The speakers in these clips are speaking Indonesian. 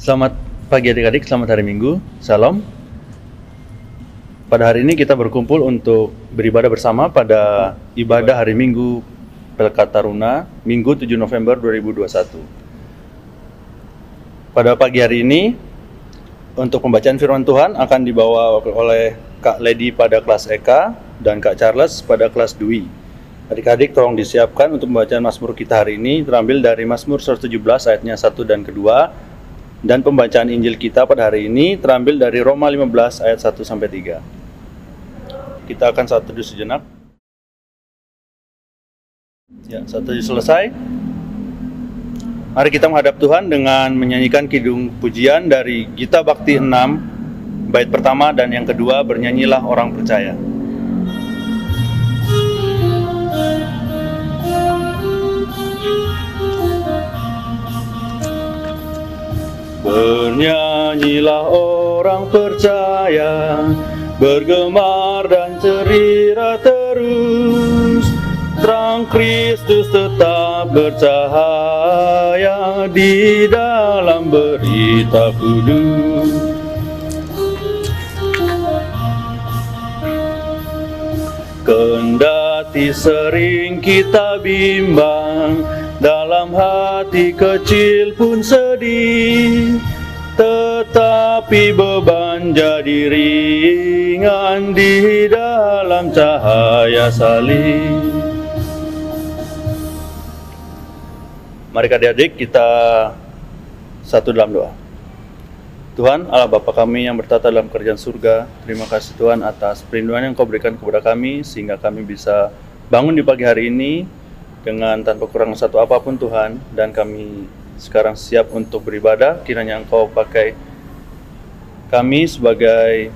Selamat pagi adik-adik, selamat hari Minggu, Salam. Pada hari ini kita berkumpul untuk beribadah bersama pada ibadah hari Minggu Pelkat Taruna, Minggu 7 November 2021. Pada pagi hari ini, untuk pembacaan firman Tuhan akan dibawa oleh Kak Lady pada kelas EK dan Kak Charles pada kelas Dwi. Adik-adik tolong disiapkan untuk pembacaan Mazmur kita hari ini, terambil dari Mazmur 117 ayatnya 1 dan kedua. Dan pembacaan Injil kita pada hari ini terambil dari Roma 15 ayat 1-3. Kita akan saat teduh sejenak. Ya, saat teduh selesai. Mari kita menghadap Tuhan dengan menyanyikan kidung pujian dari Gita Bakti 6, bait pertama dan yang kedua, Bernyanyilah Orang Percaya. Bernyanyilah orang percaya, bergemar dan cerita terus. Terang Kristus tetap bercahaya di dalam berita kudus. Kendati sering kita bimbang, dalam hati kecil pun sedih, tetapi beban jadi ringan di dalam cahaya salib. Mari adik-adik kita satu dalam doa. Tuhan Allah Bapa kami yang bertata dalam kerajaan surga, terima kasih Tuhan atas perlindungan yang Kau berikan kepada kami sehingga kami bisa bangun di pagi hari ini dengan tanpa kurang satu apapun Tuhan, dan kami sekarang siap untuk beribadah. Kiranya Engkau pakai kami sebagai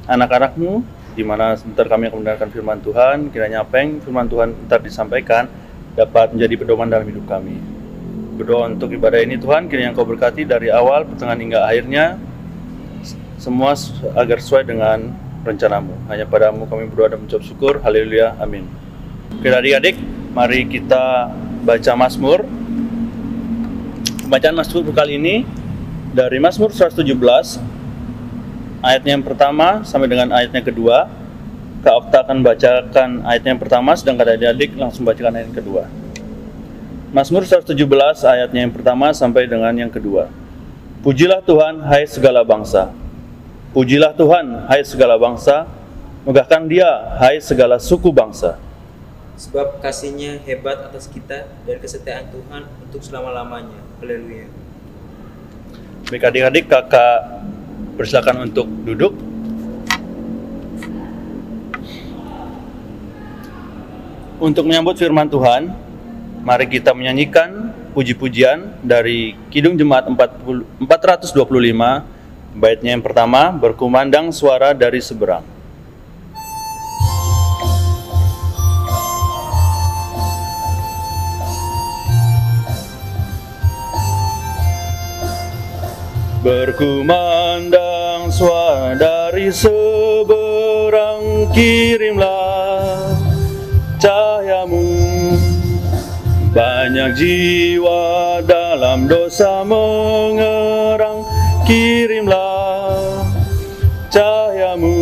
anak-anak-Mu, di mana sebentar kami akan mendengarkan firman Tuhan. Kiranya apa yang firman Tuhan ntar disampaikan dapat menjadi pedoman dalam hidup kami. Berdoa untuk ibadah ini Tuhan, kiranya Engkau berkati dari awal, pertengahan hingga akhirnya, semua agar sesuai dengan rencana-Mu. Hanya pada-Mu kami berdoa dan mengucap syukur. Haleluya, amin. Oke adik-adik, mari kita baca Mazmur. Bacaan Mazmur kali ini dari Mazmur 117 ayatnya yang pertama sampai dengan ayatnya kedua. Kak Okta akan bacakan ayatnya yang pertama, sedangkan adik-adik langsung bacakan ayat yang kedua. Mazmur 117 ayatnya yang pertama sampai dengan yang kedua. Pujilah Tuhan, hai segala bangsa. Pujilah Tuhan, hai segala bangsa. Megahkan Dia, hai segala suku bangsa. Sebab kasih-Nya hebat atas kita dan kesetiaan Tuhan untuk selama-lamanya. Haleluya. Baik adik-adik, kakak persilakan untuk duduk. Untuk menyambut firman Tuhan, mari kita menyanyikan puji-pujian dari Kidung Jemaat 425, baitnya yang pertama, Berkumandang Suara dari Seberang. Berkumandang suara dari seberang, kirimlah cahayamu. Banyak jiwa dalam dosa mengerang, kirimlah cahayamu.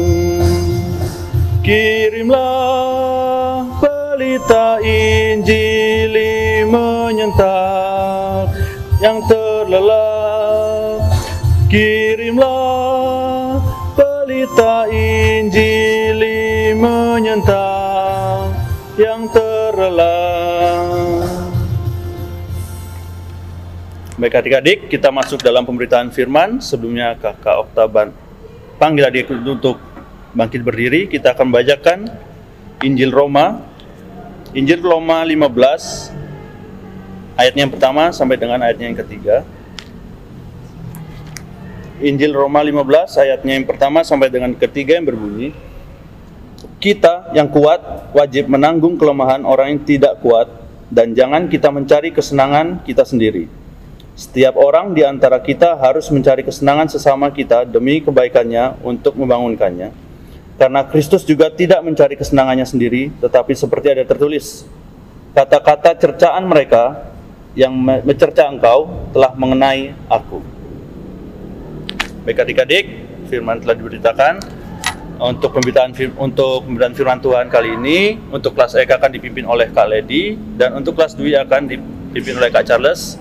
Kirimlah pelita Injili menyentak yang terlelap. Kirimlah pelita Injili menyentak yang terlelap. Baik adik-adik, kita masuk dalam pemberitaan firman. Sebelumnya Kakak Okta panggil adik untuk bangkit berdiri. Kita akan bacakan Injil Roma 15 ayatnya yang pertama sampai dengan ayatnya yang ketiga. Injil Roma 15 ayatnya yang pertama sampai dengan ketiga yang berbunyi, kita yang kuat wajib menanggung kelemahan orang yang tidak kuat, dan jangan kita mencari kesenangan kita sendiri. Setiap orang di antara kita harus mencari kesenangan sesama kita demi kebaikannya untuk membangunkannya. Karena Kristus juga tidak mencari kesenangannya sendiri, tetapi seperti ada tertulis, kata-kata cercaan mereka yang mencerca engkau telah mengenai aku. Baik adik-adik, firman telah diberitakan. Untuk pemberitaan firman Tuhan kali ini, untuk kelas EK akan dipimpin oleh Kak Lady, dan untuk kelas Dwi akan dipimpin oleh Kak Charles.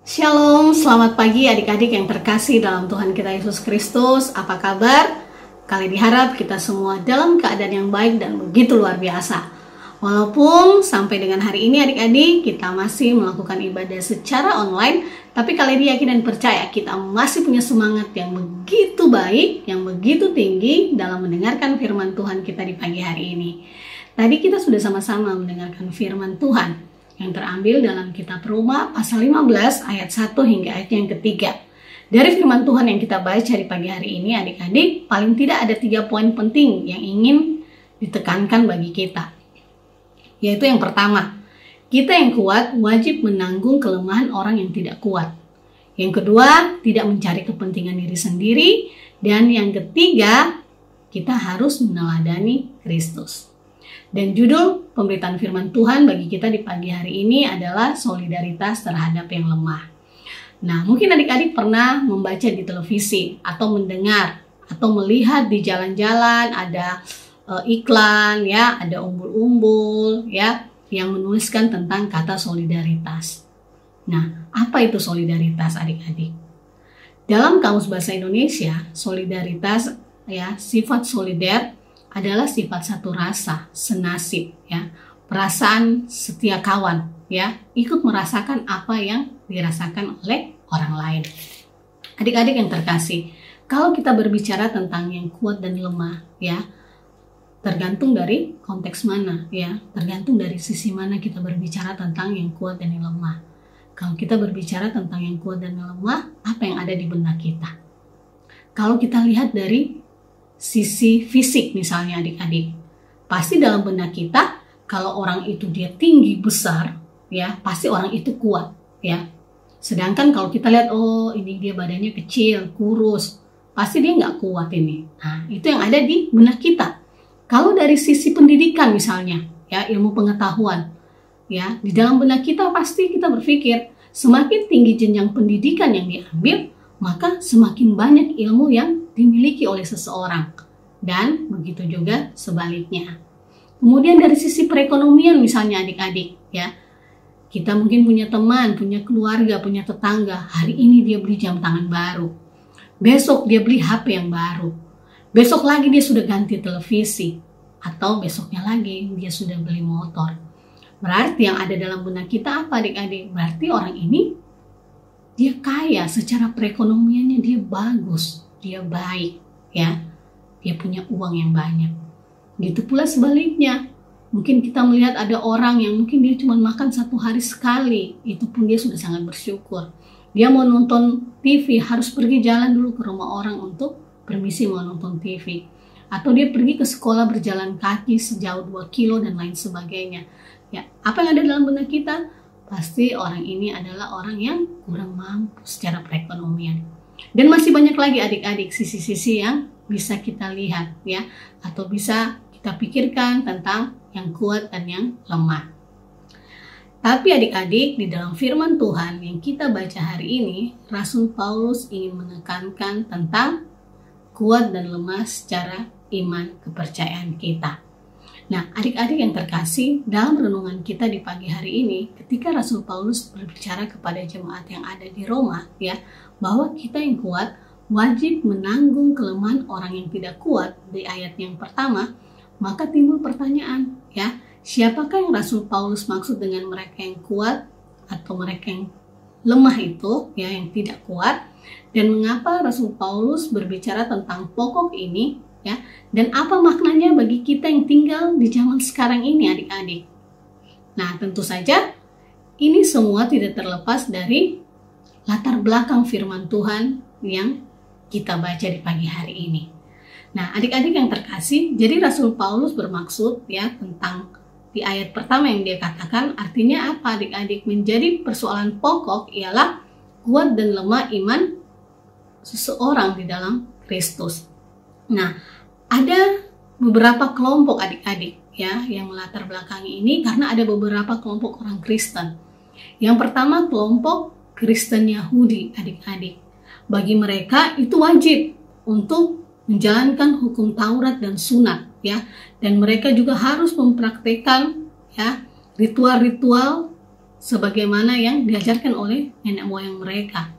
Shalom, selamat pagi adik-adik yang terkasih dalam Tuhan kita Yesus Kristus. Apa kabar? Kali diharap kita semua dalam keadaan yang baik dan begitu luar biasa. Walaupun sampai dengan hari ini adik-adik kita masih melakukan ibadah secara online, tapi kali ini yakin dan percaya kita masih punya semangat yang begitu baik, yang begitu tinggi dalam mendengarkan firman Tuhan kita di pagi hari ini. Tadi kita sudah sama-sama mendengarkan firman Tuhan yang terambil dalam kitab Roma pasal 15 ayat 1 hingga ayat yang ketiga. Dari firman Tuhan yang kita baca di pagi hari ini adik-adik, paling tidak ada 3 poin penting yang ingin ditekankan bagi kita. Yaitu yang pertama, kita yang kuat wajib menanggung kelemahan orang yang tidak kuat. Yang kedua, tidak mencari kepentingan diri sendiri. Dan yang ketiga, kita harus meneladani Kristus. Dan judul pemberitaan firman Tuhan bagi kita di pagi hari ini adalah solidaritas terhadap yang lemah. Nah, mungkin adik-adik pernah membaca di televisi atau mendengar atau melihat di jalan-jalan ada iklan ya, ada umbul-umbul ya yang menuliskan tentang kata solidaritas. Nah, apa itu solidaritas adik-adik? Dalam Kamus Bahasa Indonesia, solidaritas ya, sifat solider adalah sifat satu rasa, senasib ya, perasaan setia kawan ya, ikut merasakan apa yang dirasakan oleh orang lain. Adik-adik yang terkasih, kalau kita berbicara tentang yang kuat dan lemah ya, tergantung dari konteks mana ya, tergantung dari sisi mana kita berbicara tentang yang kuat dan yang lemah. Kalau kita berbicara tentang yang kuat dan yang lemah, apa yang ada di benak kita? Kalau kita lihat dari sisi fisik misalnya adik-adik, pasti dalam benak kita kalau orang itu dia tinggi besar ya, pasti orang itu kuat ya. Sedangkan kalau kita lihat, oh ini dia badannya kecil, kurus, pasti dia nggak kuat ini. Nah, itu yang ada di benak kita. Kalau dari sisi pendidikan misalnya, ya ilmu pengetahuan, ya di dalam benak kita pasti kita berpikir semakin tinggi jenjang pendidikan yang diambil, maka semakin banyak ilmu yang dimiliki oleh seseorang, dan begitu juga sebaliknya. Kemudian dari sisi perekonomian misalnya adik-adik, ya kita mungkin punya teman, punya keluarga, punya tetangga. Hari ini dia beli jam tangan baru, besok dia beli HP yang baru. Besok lagi dia sudah ganti televisi, atau besoknya lagi dia sudah beli motor. Berarti yang ada dalam benak kita apa adik-adik? Berarti orang ini dia kaya, secara perekonomiannya dia bagus, dia baik, ya, dia punya uang yang banyak. Gitu pula sebaliknya, mungkin kita melihat ada orang yang mungkin dia cuma makan 1 hari sekali, itu pun dia sudah sangat bersyukur. Dia mau nonton TV harus pergi jalan dulu ke rumah orang untuk permisi mau nonton TV, atau dia pergi ke sekolah berjalan kaki sejauh 2 kilo dan lain sebagainya. Ya, apa yang ada dalam benak kita? Pasti orang ini adalah orang yang kurang mampu secara perekonomian. Dan masih banyak lagi adik-adik sisi-sisi yang bisa kita lihat ya, atau bisa kita pikirkan tentang yang kuat dan yang lemah. Tapi adik-adik, di dalam firman Tuhan yang kita baca hari ini, Rasul Paulus ingin menekankan tentang kuat dan lemah secara iman kepercayaan kita. Nah, adik-adik yang terkasih, dalam renungan kita di pagi hari ini, ketika Rasul Paulus berbicara kepada jemaat yang ada di Roma, ya, bahwa kita yang kuat wajib menanggung kelemahan orang yang tidak kuat di ayat yang pertama, maka timbul pertanyaan, ya, siapakah yang Rasul Paulus maksud dengan mereka yang kuat atau mereka yang lemah itu, ya, yang tidak kuat? Dan mengapa Rasul Paulus berbicara tentang pokok ini, ya? Dan apa maknanya bagi kita yang tinggal di zaman sekarang ini, adik-adik? Nah, tentu saja ini semua tidak terlepas dari latar belakang firman Tuhan yang kita baca di pagi hari ini. Nah, adik-adik yang terkasih, jadi Rasul Paulus bermaksud ya tentang di ayat pertama yang dia katakan, artinya apa adik-adik? Menjadi persoalan pokok ialah kuat dan lemah iman seseorang di dalam Kristus. Nah, ada beberapa kelompok adik-adik ya yang melatar belakangi ini karena ada beberapa kelompok orang Kristen. Yang pertama kelompok Kristen Yahudi adik-adik. Bagi mereka itu wajib untuk menjalankan hukum Taurat dan Sunat, ya. Dan mereka juga harus mempraktekkan, ya, ritual-ritual sebagaimana yang diajarkan oleh nenek moyang mereka,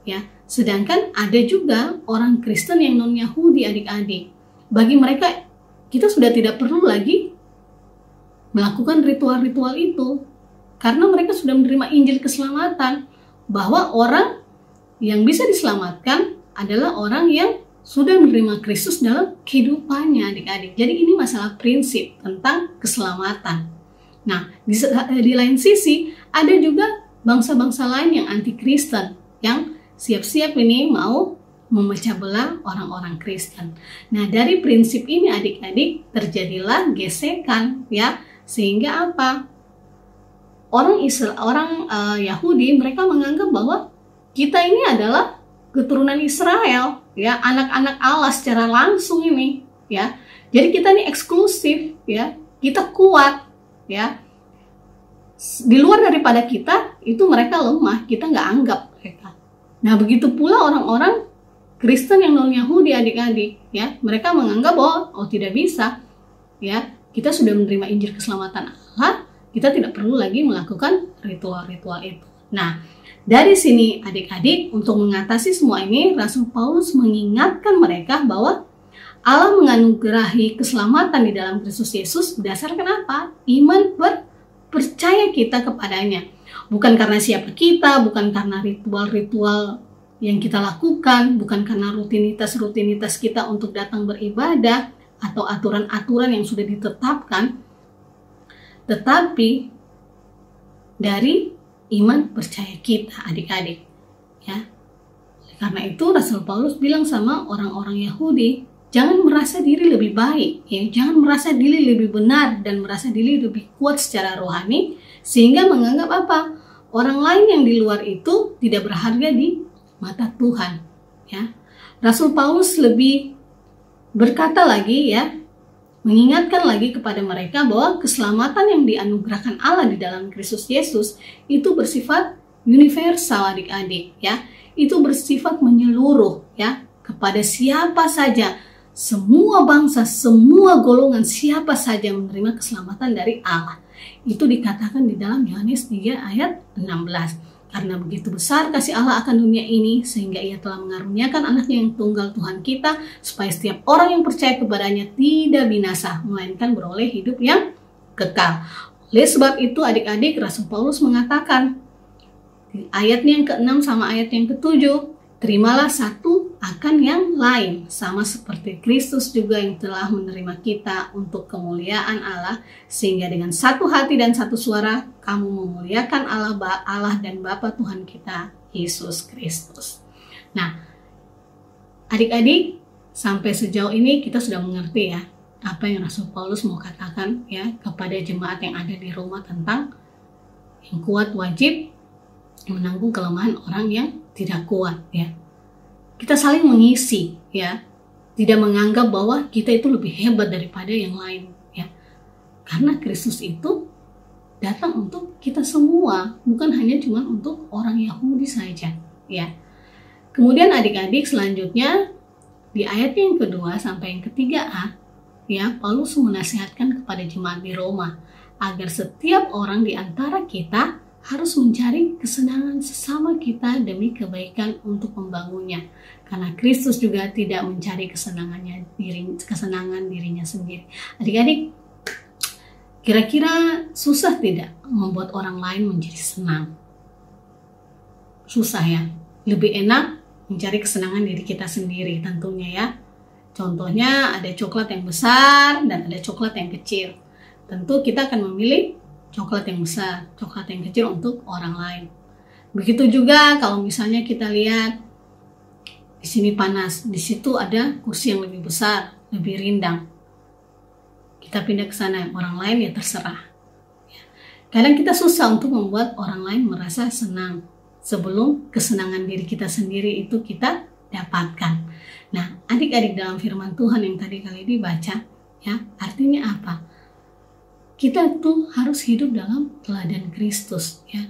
ya. Sedangkan ada juga orang Kristen yang non-Yahudi, adik-adik. Bagi mereka kita sudah tidak perlu lagi melakukan ritual-ritual itu, karena mereka sudah menerima Injil keselamatan, bahwa orang yang bisa diselamatkan adalah orang yang sudah menerima Kristus dalam kehidupannya, adik-adik. Jadi ini masalah prinsip tentang keselamatan. Nah, di lain sisi ada juga bangsa-bangsa lain yang anti-Kristen, yang siap-siap ini mau memecah belah orang-orang Kristen. Nah, dari prinsip ini adik-adik terjadilah gesekan, ya, sehingga apa? Orang Yahudi mereka menganggap bahwa kita ini adalah keturunan Israel, ya, anak-anak Allah secara langsung ini, ya. Jadi kita ini eksklusif, ya, kita kuat, ya. Di luar daripada kita itu mereka lemah, kita nggak anggap mereka. Nah, begitu pula orang-orang Kristen yang non-Yahudi, adik-adik, ya, mereka menganggap bahwa tidak bisa, ya, kita sudah menerima Injil keselamatan Allah, kita tidak perlu lagi melakukan ritual-ritual itu. Nah, dari sini adik-adik, untuk mengatasi semua ini, Rasul Paulus mengingatkan mereka bahwa Allah menganugerahi keselamatan di dalam Kristus Yesus berdasarkan apa? Iman percaya kita kepadanya. Bukan karena siapa kita, bukan karena ritual-ritual yang kita lakukan, bukan karena rutinitas kita untuk datang beribadah atau aturan-aturan yang sudah ditetapkan, tetapi dari iman percaya kita, adik-adik, ya. Karena itu Rasul Paulus bilang sama orang-orang Yahudi, jangan merasa diri lebih baik, ya, jangan merasa diri lebih benar dan merasa diri lebih kuat secara rohani, sehingga menganggap apa? Orang lain yang di luar itu tidak berharga di mata Tuhan, ya. Rasul Paulus lebih berkata lagi, ya, mengingatkan lagi kepada mereka bahwa keselamatan yang dianugerahkan Allah di dalam Kristus Yesus itu bersifat universal, adik-adik, ya. Itu bersifat menyeluruh, ya, kepada siapa saja, semua bangsa, semua golongan, siapa saja menerima keselamatan dari Allah. Itu dikatakan di dalam Yohanes 3 ayat 16. Karena begitu besar kasih Allah akan dunia ini, sehingga ia telah mengaruniakan anaknya yang tunggal Tuhan kita, supaya setiap orang yang percaya kepadanya tidak binasa, melainkan beroleh hidup yang kekal. Oleh sebab itu adik-adik, Rasul Paulus mengatakan, di ayatnya yang ke-6 sama ayat yang ke-7, terimalah satu akan yang lain, sama seperti Kristus juga yang telah menerima kita untuk kemuliaan Allah, sehingga dengan satu hati dan satu suara kamu memuliakan Allah dan Bapa Tuhan kita, Yesus Kristus. Nah, adik-adik, sampai sejauh ini kita sudah mengerti, ya, apa yang Rasul Paulus mau katakan, ya, kepada jemaat yang ada di Roma tentang yang kuat wajib menanggung kelemahan orang yang tidak kuat, ya. Kita saling mengisi, ya. Tidak menganggap bahwa kita itu lebih hebat daripada yang lain, ya. Karena Kristus itu datang untuk kita semua, bukan hanya cuma untuk orang Yahudi saja, ya. Kemudian adik-adik, selanjutnya di ayat yang kedua sampai yang ketiga, ya, Paulus menasihatkan kepada jemaat di Roma agar setiap orang di antara kita harus mencari kesenangan sesama kita demi kebaikan untuk membangunnya. Karena Kristus juga tidak mencari kesenangan dirinya sendiri. Adik-adik, kira-kira susah tidak membuat orang lain menjadi senang? Susah, ya. Lebih enak mencari kesenangan diri kita sendiri tentunya, ya. Contohnya ada coklat yang besar dan ada coklat yang kecil. Tentu kita akan memilih coklat yang besar, coklat yang kecil untuk orang lain. Begitu juga kalau misalnya kita lihat di sini panas, di situ ada kursi yang lebih besar, lebih rindang. Kita pindah ke sana, orang lain ya terserah. Kadang kita susah untuk membuat orang lain merasa senang sebelum kesenangan diri kita sendiri itu kita dapatkan. Nah, adik-adik, dalam firman Tuhan yang tadi kali dibaca, ya, artinya apa? Kita tuh harus hidup dalam teladan Kristus, ya.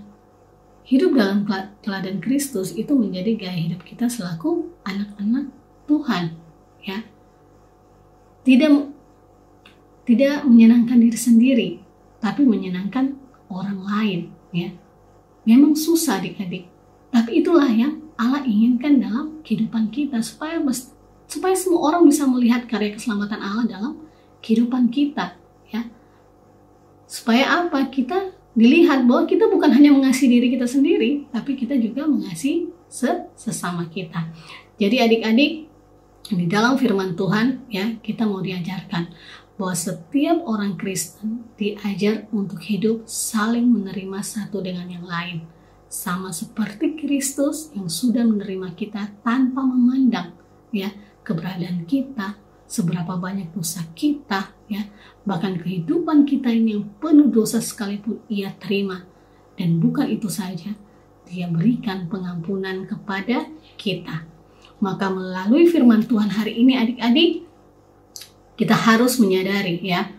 hidup dalam teladan Kristus itu menjadi gaya hidup kita selaku anak-anak Tuhan, ya. Tidak menyenangkan diri sendiri, tapi menyenangkan orang lain, ya. Memang susah adik-adik, tapi itulah yang Allah inginkan dalam kehidupan kita, supaya semua orang bisa melihat karya keselamatan Allah dalam kehidupan kita, ya. Supaya apa? Kita dilihat bahwa kita bukan hanya mengasihi diri kita sendiri, tapi kita juga mengasihi sesama kita. Jadi adik-adik, di dalam firman Tuhan, ya, kita mau diajarkan bahwa setiap orang Kristen diajar untuk hidup saling menerima satu dengan yang lain, sama seperti Kristus yang sudah menerima kita tanpa memandang, ya, keberadaan kita, seberapa banyak dosa kita, ya, bahkan kehidupan kita ini yang penuh dosa sekalipun Ia terima. Dan bukan itu saja, Dia berikan pengampunan kepada kita. Maka melalui firman Tuhan hari ini adik-adik, kita harus menyadari, ya,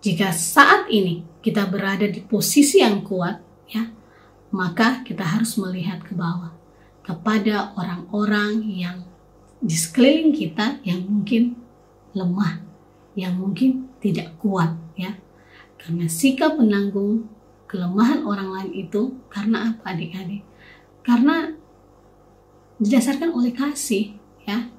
jika saat ini kita berada di posisi yang kuat, ya, maka kita harus melihat ke bawah kepada orang-orang yang di sekeliling kita yang mungkin lemah, yang mungkin tidak kuat, ya. Karena sikap menanggung kelemahan orang lain itu karena apa adik-adik? Karena didasarkan oleh kasih, ya.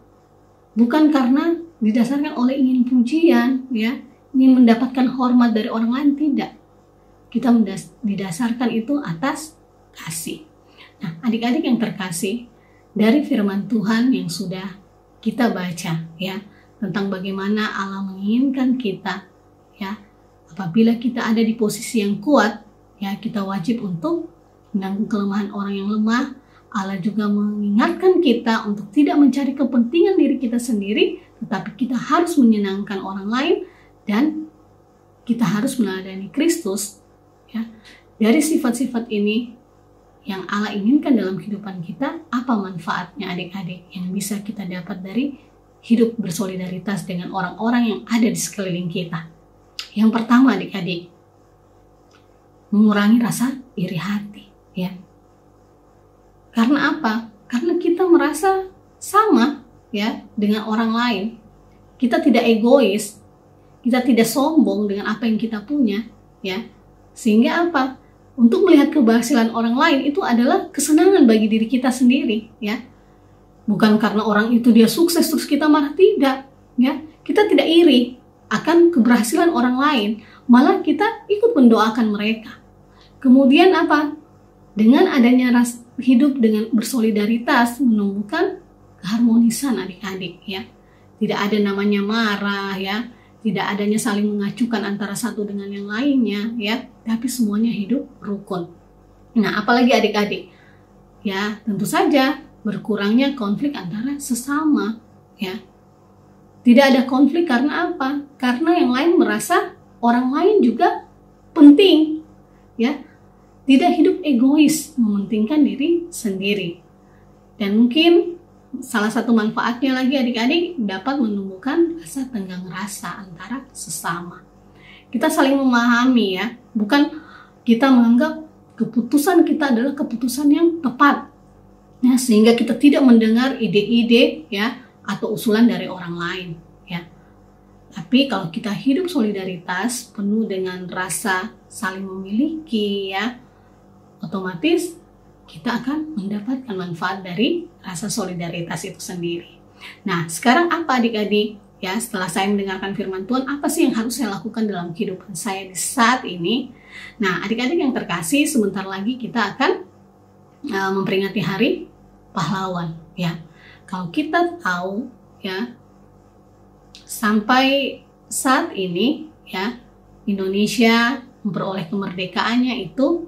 Bukan karena didasarkan oleh ingin pujian, ya, ingin mendapatkan hormat dari orang lain, tidak. Kita didasarkan itu atas kasih. Nah, adik-adik yang terkasih, dari firman Tuhan yang sudah kita baca, ya, tentang bagaimana Allah menginginkan kita, ya, apabila kita ada di posisi yang kuat, ya, kita wajib untuk menanggung kelemahan orang yang lemah. Allah juga mengingatkan kita untuk tidak mencari kepentingan diri kita sendiri, tetapi kita harus menyenangkan orang lain dan kita harus meneladani Kristus, ya. Dari sifat-sifat ini yang Allah inginkan dalam kehidupan kita, apa manfaatnya adik-adik yang bisa kita dapat dari hidup bersolidaritas dengan orang-orang yang ada di sekeliling kita? Yang pertama adik-adik, mengurangi rasa iri hati, ya. Karena apa? Karena kita merasa sama, ya, dengan orang lain. Kita tidak egois, kita tidak sombong dengan apa yang kita punya, ya. Sehingga apa? Untuk melihat keberhasilan orang lain itu adalah kesenangan bagi diri kita sendiri, ya. Bukan karena orang itu dia sukses terus kita marah, tidak, ya. Kita tidak iri akan keberhasilan orang lain, malah kita ikut mendoakan mereka. Kemudian apa? Dengan adanya hidup dengan bersolidaritas menumbuhkan keharmonisan adik-adik, ya. Tidak ada namanya marah, ya. Tidak adanya saling mengacukan antara satu dengan yang lainnya, ya. Tapi semuanya hidup rukun. Nah, apalagi adik-adik, ya, tentu saja berkurangnya konflik antara sesama, ya. Tidak ada konflik karena apa? Karena yang lain merasa orang lain juga penting, ya. Tidak hidup egois, mementingkan diri sendiri. Dan mungkin salah satu manfaatnya lagi adik-adik dapat menumbuhkan rasa tenggang rasa antara sesama. Kita saling memahami, ya. Bukan kita menganggap keputusan kita adalah keputusan yang tepat, ya, sehingga kita tidak mendengar ide-ide, ya, atau usulan dari orang lain, ya. Tapi kalau kita hidup solidaritas penuh dengan rasa saling memiliki, ya, otomatis kita akan mendapatkan manfaat dari rasa solidaritas itu sendiri. Nah, sekarang apa adik-adik? Ya, setelah saya mendengarkan firman Tuhan, apa sih yang harus saya lakukan dalam kehidupan saya di saat ini? Nah, adik-adik yang terkasih, sebentar lagi kita akan memperingati Hari Pahlawan, ya. Kalau kita tahu, ya, sampai saat ini, ya, Indonesia memperoleh kemerdekaannya itu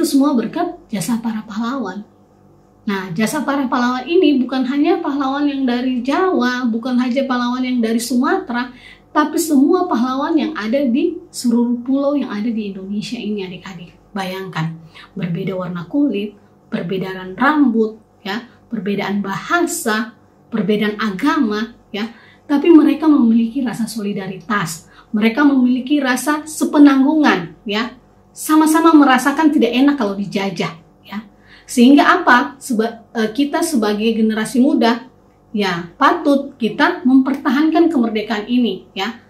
semua berkat jasa para pahlawan. Nah, jasa para pahlawan ini bukan hanya pahlawan yang dari Jawa, bukan hanya pahlawan yang dari Sumatera, tapi semua pahlawan yang ada di seluruh pulau yang ada di Indonesia ini adik-adik. Bayangkan, berbeda warna kulit, perbedaan rambut, ya, perbedaan bahasa, perbedaan agama, ya, tapi mereka memiliki rasa solidaritas, mereka memiliki rasa sepenanggungan, ya, sama-sama merasakan tidak enak kalau dijajah, ya. Sehingga apa? Kita sebagai generasi muda, ya, patut kita mempertahankan kemerdekaan ini, ya.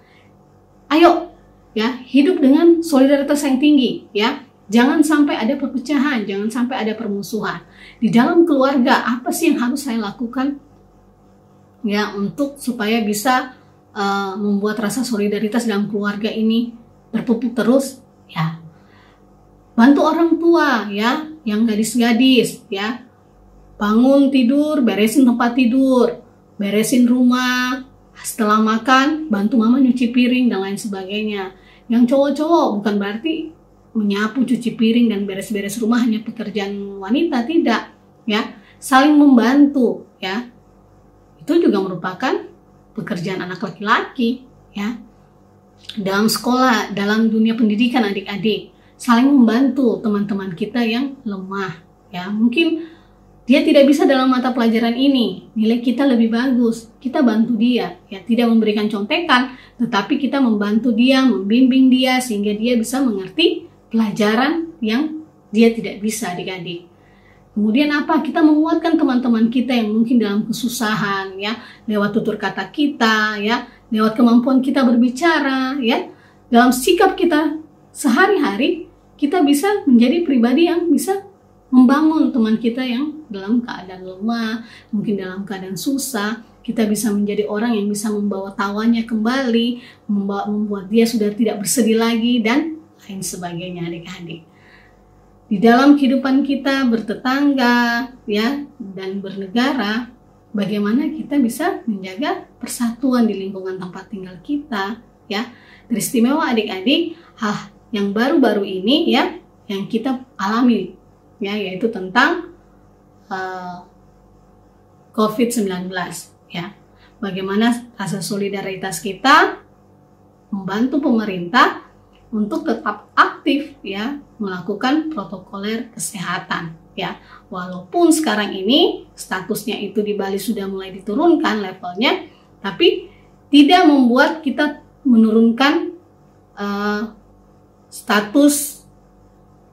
Ayo, ya, hidup dengan solidaritas yang tinggi, ya. Jangan sampai ada perpecahan, jangan sampai ada permusuhan. Di dalam keluarga, apa sih yang harus saya lakukan, ya, untuk supaya bisa membuat rasa solidaritas dalam keluarga ini berpupuk terus, ya. Bantu orang tua, ya, yang gadis-gadis, ya. Bangun tidur, beresin tempat tidur, beresin rumah. Setelah makan, bantu mama nyuci piring dan lain sebagainya. Yang cowok-cowok bukan berarti menyapu, cuci piring dan beres-beres rumah hanya pekerjaan wanita, tidak, ya. Saling membantu, ya. Itu juga merupakan pekerjaan anak laki-laki, ya. Dalam sekolah, dalam dunia pendidikan adik-adik, saling membantu teman-teman kita yang lemah, ya. Mungkin dia tidak bisa dalam mata pelajaran ini, nilai kita lebih bagus, kita bantu dia, ya. Tidak memberikan contekan, tetapi kita membantu dia, membimbing dia sehingga dia bisa mengerti pelajaran yang dia tidak bisa, adik-adik. Kemudian apa? Kita menguatkan teman-teman kita yang mungkin dalam kesusahan, ya, lewat tutur kata kita, ya, lewat kemampuan kita berbicara, ya, dalam sikap kita sehari-hari, kita bisa menjadi pribadi yang bisa membangun teman kita yang dalam keadaan lemah, mungkin dalam keadaan susah. Kita bisa menjadi orang yang bisa membawa tawanya kembali, membuat dia sudah tidak bersedih lagi, dan lain sebagainya, adik-adik. Di dalam kehidupan kita bertetangga, ya, dan bernegara, bagaimana kita bisa menjaga persatuan di lingkungan tempat tinggal kita, ya. Teristimewa, adik-adik, hal yang baru-baru ini, ya, yang kita alami, ya, yaitu tentang COVID-19, ya. Bagaimana rasa solidaritas kita membantu pemerintah untuk tetap aktif, ya, melakukan protokoler kesehatan, ya. Walaupun sekarang ini statusnya itu di Bali sudah mulai diturunkan levelnya, tapi tidak membuat kita menurunkan status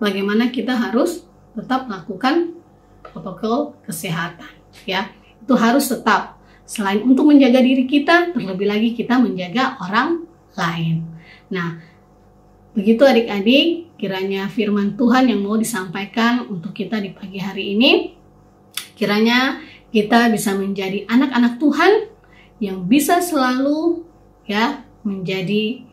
bagaimana kita harus tetap melakukan protokol kesehatan, ya. Itu harus tetap, selain untuk menjaga diri kita, terlebih lagi kita menjaga orang lain. Nah, begitu adik-adik, kiranya firman Tuhan yang mau disampaikan untuk kita di pagi hari ini, kiranya kita bisa menjadi anak-anak Tuhan yang bisa selalu, ya, menjadi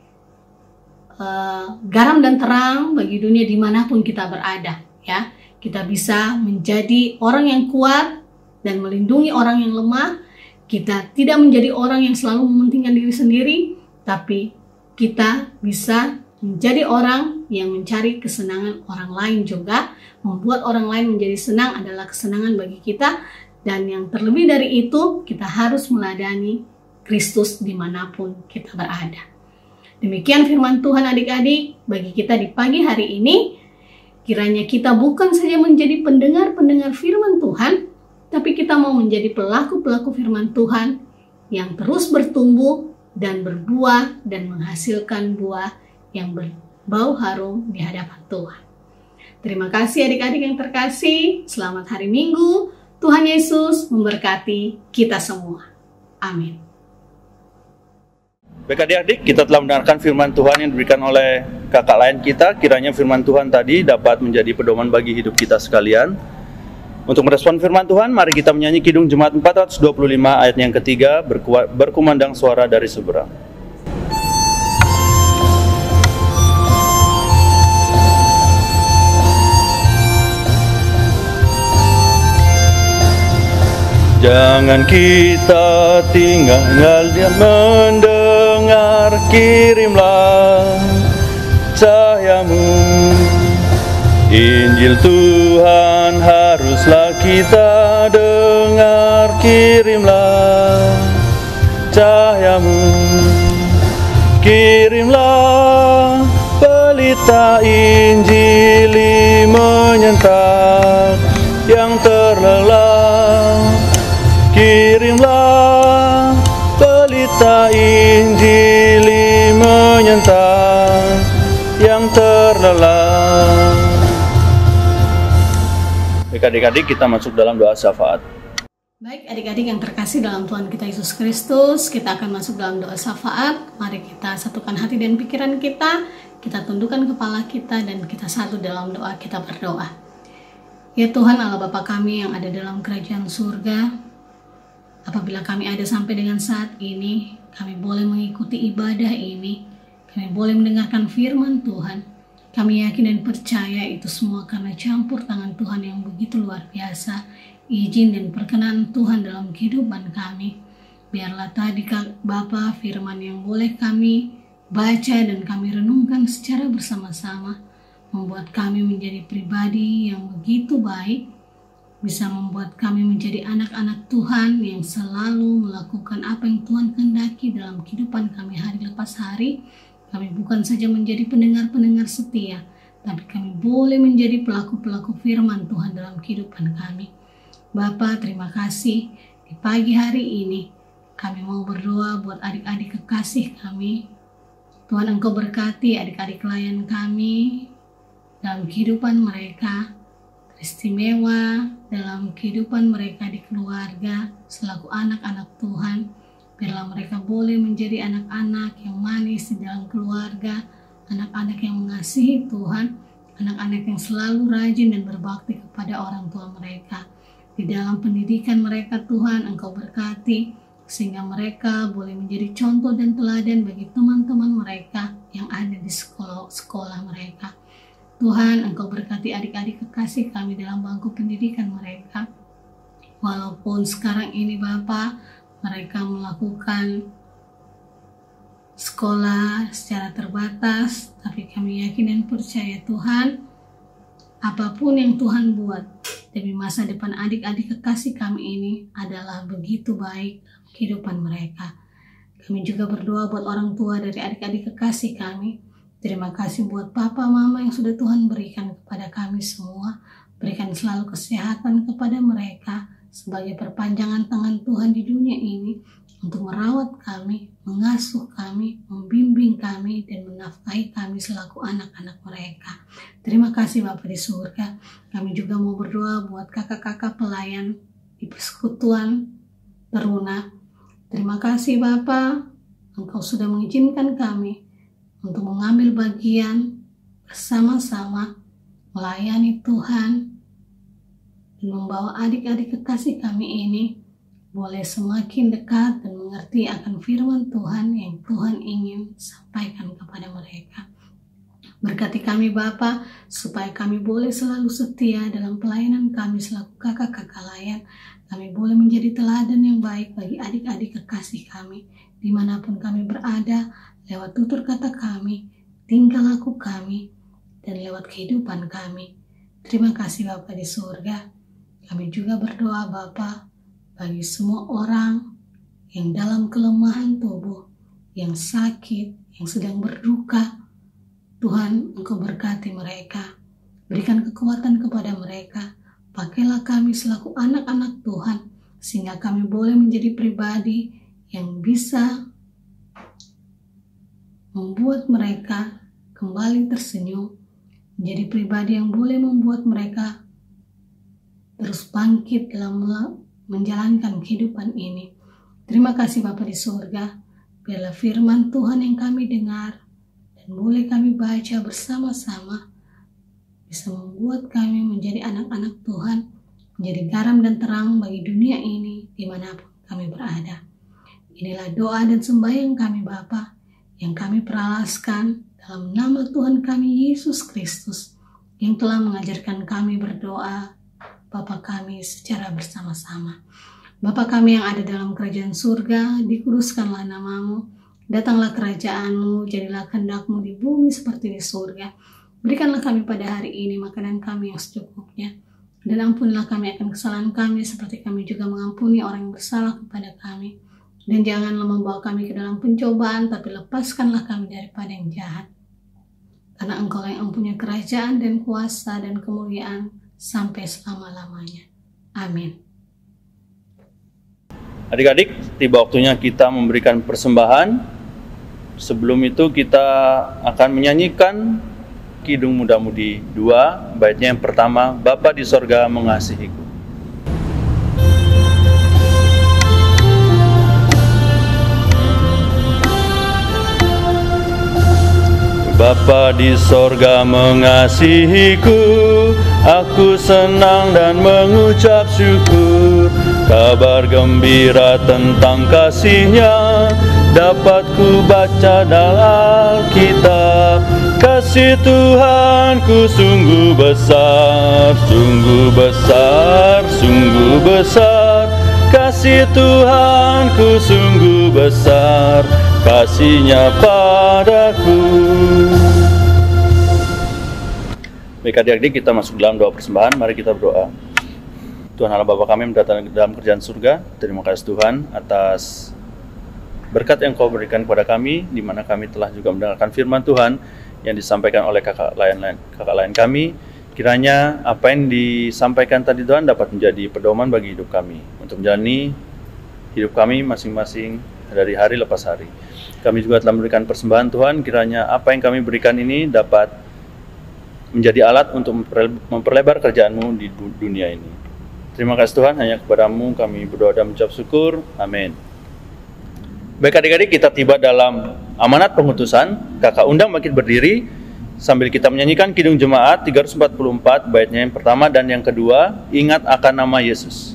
garam dan terang bagi dunia dimanapun kita berada, ya. Kita bisa menjadi orang yang kuat dan melindungi orang yang lemah. Kita tidak menjadi orang yang selalu mementingkan diri sendiri, tapi kita bisa menjadi orang yang mencari kesenangan orang lain juga. Membuat orang lain menjadi senang adalah kesenangan bagi kita. Dan yang terlebih dari itu, kita harus meladani Kristus dimanapun kita berada. Demikian firman Tuhan, adik-adik, bagi kita di pagi hari ini. Kiranya kita bukan saja menjadi pendengar-pendengar firman Tuhan, tapi kita mau menjadi pelaku-pelaku firman Tuhan yang terus bertumbuh dan berbuah dan menghasilkan buah yang berbau harum di hadapan Tuhan. Terima kasih adik-adik yang terkasih. Selamat hari Minggu. Tuhan Yesus memberkati kita semua. Amin. Baik adik-adik, kita telah mendengarkan firman Tuhan yang diberikan oleh kakak lain kita. Kiranya firman Tuhan tadi dapat menjadi pedoman bagi hidup kita sekalian. Untuk merespon firman Tuhan, mari kita menyanyi Kidung Jemaat 425 ayat yang ketiga, berkumandang suara dari seberang. Jangan kita tinggal diam mendengar, kirimlah cahayamu. Injil Tuhan haruslah kita dengar, kirimlah cahayamu. Kirimlah pelita Injili menyentak yang terlelap. Kirimlah pelita Injili menyentak yang terlelap. Baik adik-adik, kita masuk dalam doa syafaat. Baik adik-adik yang terkasih dalam Tuhan kita Yesus Kristus, kita akan masuk dalam doa syafaat. Mari kita satukan hati dan pikiran kita tundukkan kepala kita, dan kita satu dalam doa. Kita berdoa. Ya Tuhan Allah Bapa kami yang ada dalam kerajaan surga, apabila kami ada sampai dengan saat ini, kami boleh mengikuti ibadah ini, kami boleh mendengarkan firman Tuhan. Kami yakin dan percaya itu semua karena campur tangan Tuhan yang begitu luar biasa, izin dan perkenan Tuhan dalam kehidupan kami. Biarlah tadi Bapa firman yang boleh kami baca dan kami renungkan secara bersama-sama, membuat kami menjadi pribadi yang begitu baik, bisa membuat kami menjadi anak-anak Tuhan yang selalu melakukan apa yang Tuhan kehendaki dalam kehidupan kami hari lepas hari. Kami bukan saja menjadi pendengar-pendengar setia, tapi kami boleh menjadi pelaku-pelaku firman Tuhan dalam kehidupan kami. Bapa, terima kasih di pagi hari ini. Kami mau berdoa buat adik-adik kekasih kami. Tuhan, Engkau berkati adik-adik klien kami dalam kehidupan mereka, teristimewa dalam kehidupan mereka di keluarga selaku anak-anak Tuhan. Biarlah mereka boleh menjadi anak-anak yang manis di dalam keluarga, anak-anak yang mengasihi Tuhan, anak-anak yang selalu rajin dan berbakti kepada orang tua mereka. Di dalam pendidikan mereka Tuhan, Engkau berkati, sehingga mereka boleh menjadi contoh dan teladan bagi teman-teman mereka yang ada di sekolah mereka. Tuhan, Engkau berkati adik-adik kekasih kami dalam bangku pendidikan mereka. Walaupun sekarang ini Bapa, mereka melakukan sekolah secara terbatas, tapi kami yakin dan percaya Tuhan, apapun yang Tuhan buat demi masa depan adik-adik kekasih kami ini adalah begitu baik dalam kehidupan mereka. Kami juga berdoa buat orang tua dari adik-adik kekasih kami. Terima kasih buat papa mama yang sudah Tuhan berikan kepada kami semua. Berikan selalu kesehatan kepada mereka sebagai perpanjangan tangan Tuhan di dunia ini untuk merawat kami, mengasuh kami, membimbing kami, dan menafkahi kami selaku anak-anak mereka. Terima kasih Bapa di surga. Kami juga mau berdoa buat kakak-kakak pelayan di persekutuan Teruna. Terima kasih Bapa, Engkau sudah mengizinkan kami untuk mengambil bagian bersama-sama melayani Tuhan, dan membawa adik-adik kekasih kami ini boleh semakin dekat dan mengerti akan firman Tuhan yang Tuhan ingin sampaikan kepada mereka. Berkati kami Bapa, supaya kami boleh selalu setia dalam pelayanan kami selaku kakak-kakak layan. Kami boleh menjadi teladan yang baik bagi adik-adik kekasih kami, dimanapun kami berada, lewat tutur kata kami, tingkah laku kami, dan lewat kehidupan kami. Terima kasih Bapa di surga. Kami juga berdoa Bapa bagi semua orang yang dalam kelemahan tubuh, yang sakit, yang sedang berduka. Tuhan, Engkau berkati mereka, berikan kekuatan kepada mereka. Pakailah kami selaku anak-anak Tuhan, sehingga kami boleh menjadi pribadi yang bisa membuat mereka kembali tersenyum, menjadi pribadi yang boleh membuat mereka terus bangkit dalam menjalankan kehidupan ini. Terima kasih Bapa di surga. Biarlah firman Tuhan yang kami dengar dan boleh kami baca bersama-sama bisa membuat kami menjadi anak-anak Tuhan, menjadi garam dan terang bagi dunia ini dimanapun kami berada. Inilah doa dan sembahyang kami Bapa, yang kami peralaskan dalam nama Tuhan kami Yesus Kristus, yang telah mengajarkan kami berdoa Bapa kami secara bersama-sama. Bapa kami yang ada dalam kerajaan surga, dikuduskanlah namamu, datanglah kerajaanmu, jadilah kehendak-mu di bumi seperti di surga. Berikanlah kami pada hari ini makanan kami yang secukupnya, dan ampunilah kami akan kesalahan kami seperti kami juga mengampuni orang yang bersalah kepada kami. Dan janganlah membawa kami ke dalam pencobaan, tapi lepaskanlah kami daripada yang jahat. Karena Engkau yang mempunyai kerajaan dan kuasa dan kemuliaan sampai selama-lamanya. Amin. Adik-adik, tiba waktunya kita memberikan persembahan. Sebelum itu kita akan menyanyikan Kidung Muda-Mudi 2, baitnya yang pertama, Bapa di sorga mengasihiku. Bapa di sorga mengasihiku, aku senang dan mengucap syukur. Kabar gembira tentang kasih-Nya dapat ku baca dalam Alkitab. Kasih Tuhanku sungguh besar, sungguh besar, sungguh besar. Kasih Tuhanku sungguh besar, kasih-Nya padaku. Baik adik-adik, kita masuk dalam doa persembahan. Mari kita berdoa. Tuhan Allah Bapa kami mendatangkan dalam kerjaan surga, terima kasih Tuhan atas berkat yang Kau berikan kepada kami, di mana kami telah juga mendengarkan firman Tuhan yang disampaikan oleh kakak lain kami. Kiranya apa yang disampaikan tadi Tuhan dapat menjadi pedoman bagi hidup kami, untuk menjalani hidup kami masing-masing dari hari lepas hari. Kami juga telah memberikan persembahan Tuhan, kiranya apa yang kami berikan ini dapat menjadi alat untuk memperlebar kerjaan-Mu di dunia ini. Terima kasih Tuhan, hanya kepada-Mu kami berdoa dan mengucap syukur. Amin. Baik adik-adik, kita tiba dalam amanat pengutusan. Kakak undang bangkit berdiri sambil kita menyanyikan Kidung Jemaat 344, baitnya yang pertama dan yang kedua, Ingat akan nama Yesus.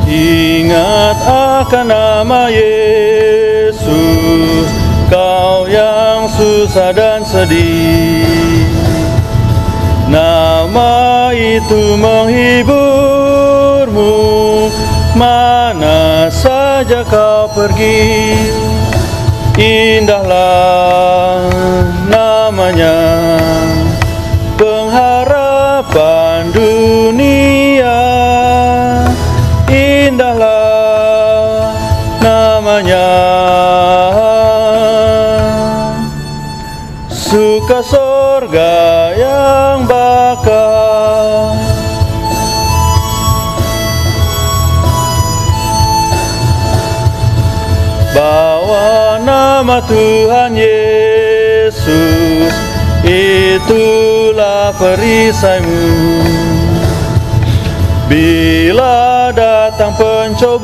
Ingat akan nama Yesus, kau yang susah dan sedih. Nama itu menghiburmu, mana saja kau pergi. Indahlah namanya, pengharapan dunia. Indahlah namanya, suka sorga yang bakal. Bawa nama Tuhan Yesus, itulah perisaimu. Bila datang pencobaan,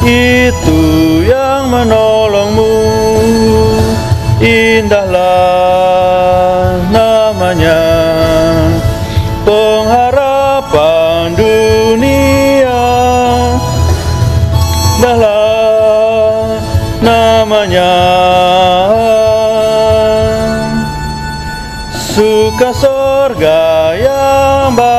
itu yang menolongmu. Indahlah namanya, pengharapan dunia. Indahlah namanya, suka sorga yang bakal.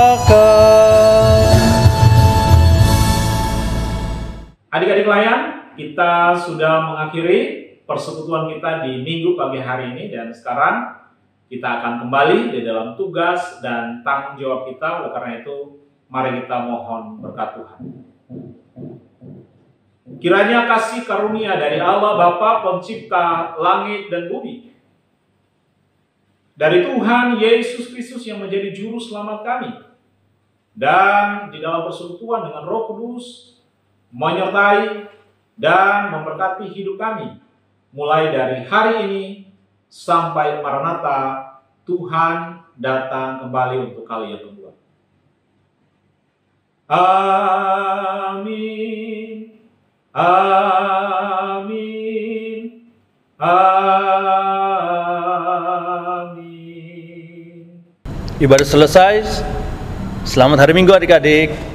Adik-adik layan, kita sudah mengakhiri persekutuan kita di minggu pagi hari ini, dan sekarang kita akan kembali di dalam tugas dan tanggung jawab kita. Oleh karena itu, mari kita mohon berkat Tuhan. Kiranya kasih karunia dari Allah Bapa Pencipta langit dan bumi, dari Tuhan Yesus Kristus yang menjadi juru selamat kami, dan di dalam persekutuan dengan Roh Kudus menyertai dan memberkati hidup kami mulai dari hari ini sampai Maranatha, Tuhan datang kembali untuk kali yang kedua. Amin. Amin. Amin. Ibadah selesai. Selamat hari Minggu adik-adik.